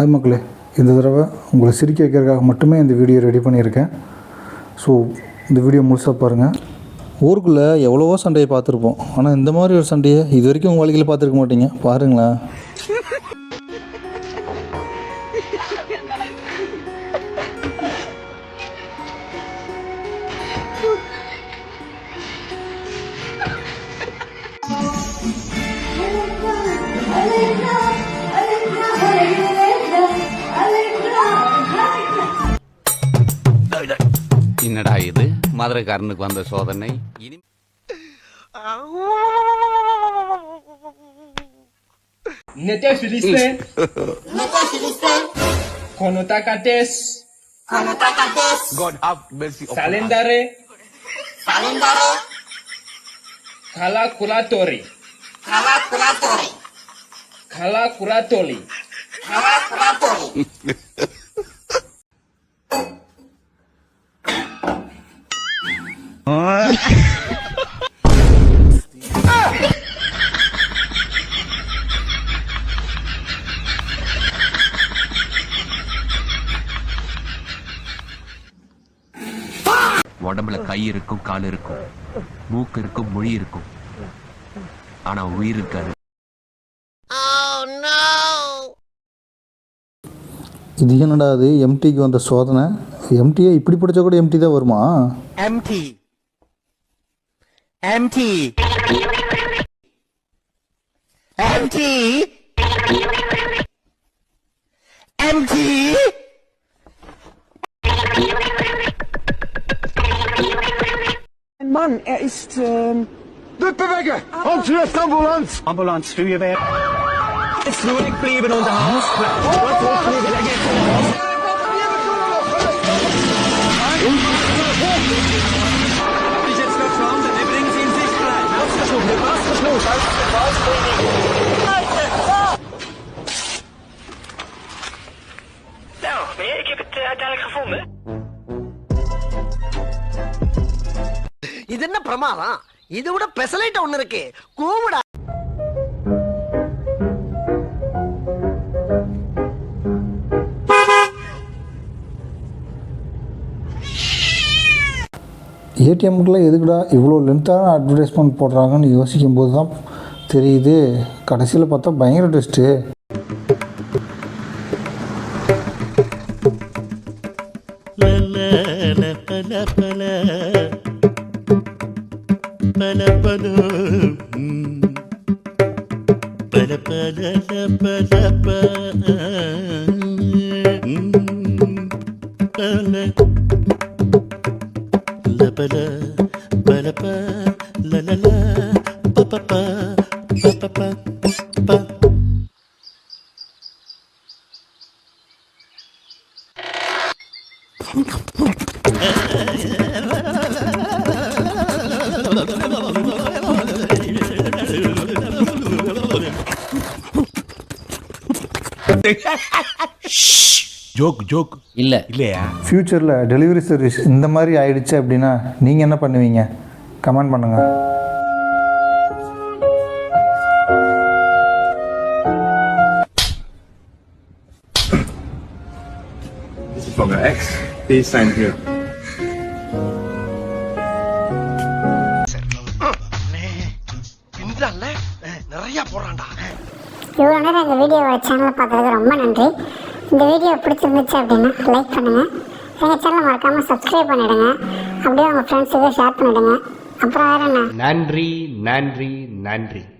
Hi மக்களே, இந்த தடவை உங்களை சிரிக்க வைக்கிறதுக்காக மட்டுமே இந்த வீடியோ ரெடி பண்ணியிருக்கேன். ஸோ இந்த வீடியோ முழுசாக பாருங்கள். ஊருக்குள்ளே எவ்வளவோ சண்டையை பார்த்துருப்போம், ஆனால் இந்த மாதிரி ஒரு சண்டையை இது வரைக்கும் உங்கள் வாழ்க்கையில் பார்த்துருக்க மாட்டீங்க. பாருங்களேன். என்னடா இது மதுரைக்காரனுக்கு வந்த சோதனை? Nete Filiste. Konotakates. God have mercy upon us. Salendare. Kala Kuratori. உடம்புல கை இருக்கும், கால் இருக்கும், மூக்கு இருக்கும், மொழி இருக்கும், ஆனா உயிர் இருக்காது. இது என்னடா அது எம்டிக்கு வந்த சோதனை? எம்டியை இப்படி பிடிச்சா கூட எம்டி தான் வருமா? Empty. Ein Mann, er ist... Bewege! Und zuerst Ambulanz! Ambulanz, Feuerwehr. Ist ruhig bleiben und Haus. Ich jetzt gerade schauen, wir bringen Sie in Sicherheit. Nou, meneer, ik heb het uiteindelijk gevonden. இது என்ன பிரமாதம்? இது விட பெசலைட் ஒண்ணு இருக்கு. கூவுடா. ஏடிஎம்க்குலாம் எதுக்குடா இவ்வளோ லென்த்தான advertisement போடுறாங்கன்னு யோசிக்கும் போது தான் தெரியுது, கடைசியில் பார்த்தா பயங்கர டெஸ்ட்டு. ஜோக் இல்லையா? ஃப்யூச்சரில் டெலிவரி சர்வீஸ் இந்த மாதிரி ஆயிடுச்சு அப்படின்னா நீங்கள் என்ன பண்ணுவீங்க? கமெண்ட் பண்ணுங்கள். From your ex, please sign here. நிறைய போறான்டா. இவ்வளோ நேரம் இந்த வீடியோவை சேனலை பார்த்ததுக்கு ரொம்ப நன்றி. இந்த வீடியோ பிடிச்சிருந்துச்சு அப்படின்னா லைக் பண்ணுங்கள், எங்கள் சேனலை மறக்காமல் சப்ஸ்கிரைப் பண்ணிவிடுங்க, அப்படியே உங்கள் ஃப்ரெண்ட்ஸுக்கு ஷேர் பண்ணிவிடுங்க. அப்புறம் வேறு என்ன? நன்றி.